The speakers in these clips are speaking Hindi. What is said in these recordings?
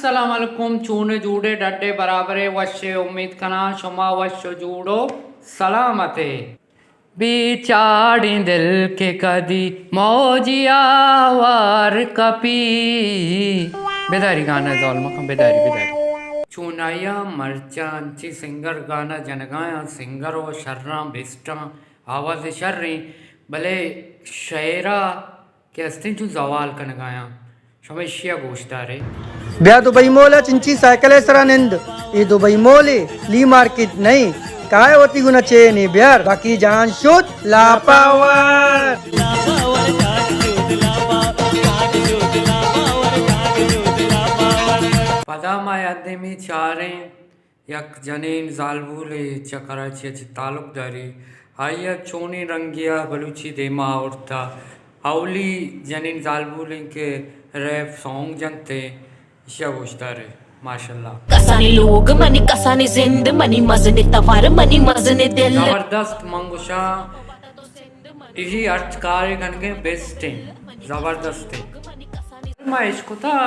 अस्सलाम वालेकुम चूने जूड़े डड्डे बराबरे वश्य उम्मीद कना शुमा वश्य जूड़ो सलामते बिचाड़ी दिल के कदी मौजिया वार कपी बेदारी गाना जौल मखम बेदारी चुनाया मर्चांची सिंगर गाना जनगाया सिंगर व शर्रा बिस्टा आवाज शर्री भले शेरा के अस्तिन चु जवाल कन गाया समस्या गोश्तारे ब्या दुबई मोल चिंची साइकिल है सरानिंद ये दुबई मोले ली मार्केट नहीं काय होती गुना चेनी ब्यार बाकी जान शुद्ध लापावर पदामा यादे में चारे यक जनीन जालबूले चकराची तालुकदारी आया चोनी रंगिया बलूची देमा उड़ता हाउली जनीन जालबूले के रैप सॉन्ग जनते इशा गोश्तारे माशाल्लाह कसानी लोग मनी कसानी जिंद मनी मजने तवार मनी मजने दिल जबरदस्त मंगुशा इसी अर्थ कार्य करने बेस्ट है जबरदस्त है मैं इसको था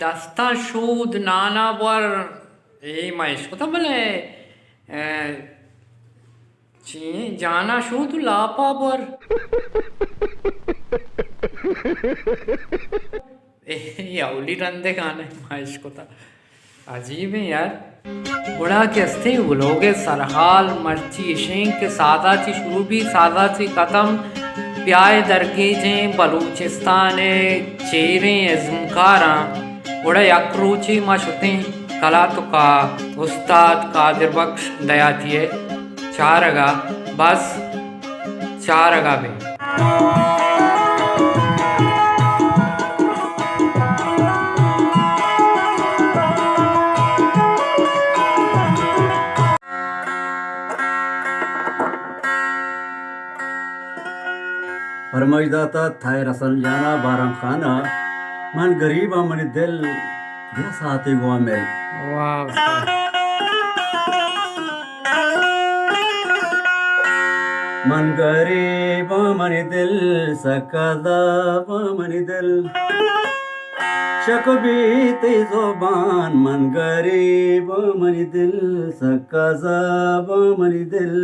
दस्ता शूद नाना बर ये मैं इसको था भले जाना शूद लापा बर यावली रंदे गाने मैं इसको था अजीब है यार गुड़ा के अस्ते उलोगे सरहाल मर्ची शेंग के सादा ची शुरू भी सादा ची कदम प्याए दरगेजे बलूचिस्तान चेरे जुमकारा गुड़ा यकरूची मशुते कला तो का उस्ताद कादिर बख्श दयाती है चारगा बस चारगा में फरमाइदाता थाय रसन जाना बारम खाना मन गरीब मन दिल दिया साथे गोवा मेल वाह मन गरीब मन दिल सकदा मन दिल शकबी ते ज़ुबान मन गरीब मन दिल सकदा मन दिल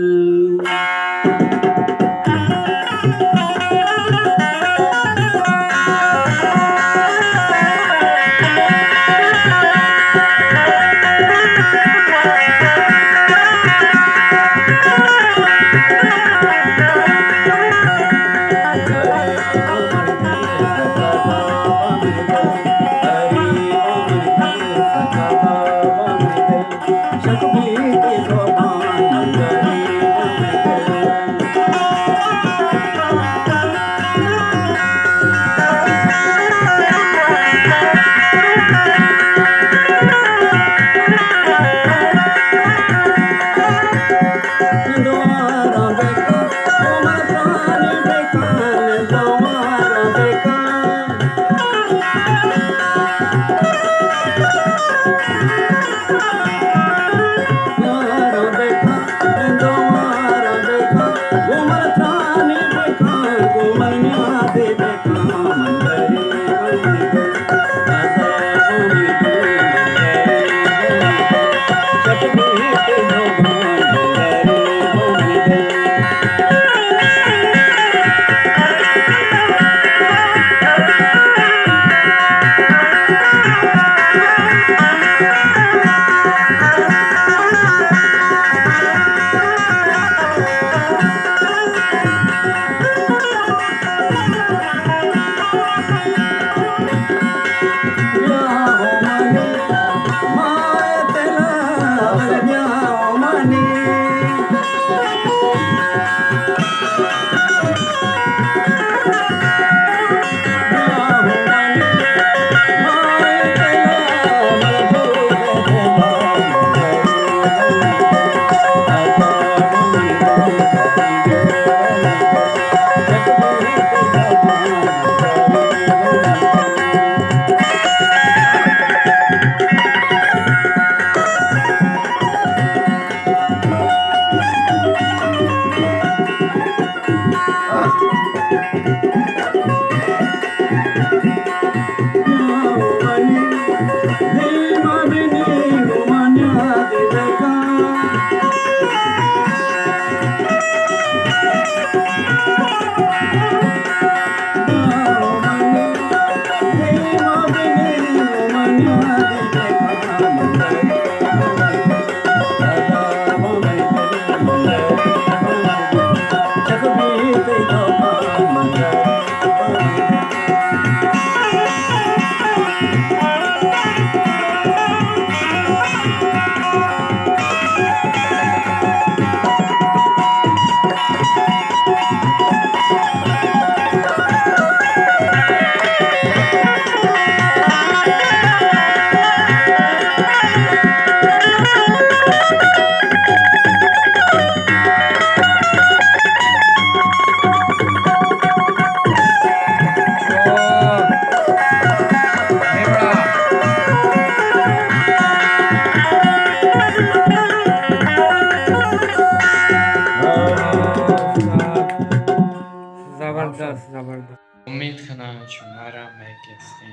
जबरदस्त जबरदस्त उम्मीद करना शुमारा मैं कैसे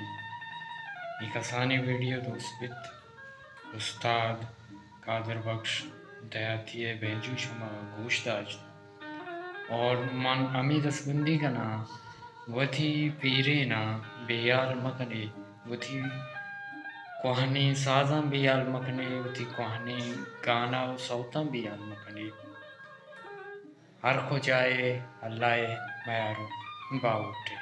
एक आसानी वीडियो दोस्त उस्ताद कादर बख्श दयातिये बेजू शुमा गोश्ताज और मन अमी दसबंदी का ना वथी पीरे ना बेयाल मकने वथी कोहनी साजा बेयाल मकने वथी कोहनी गाना सौता बेयाल मकने हर को जाए अल्लाह मयारो बाउटे।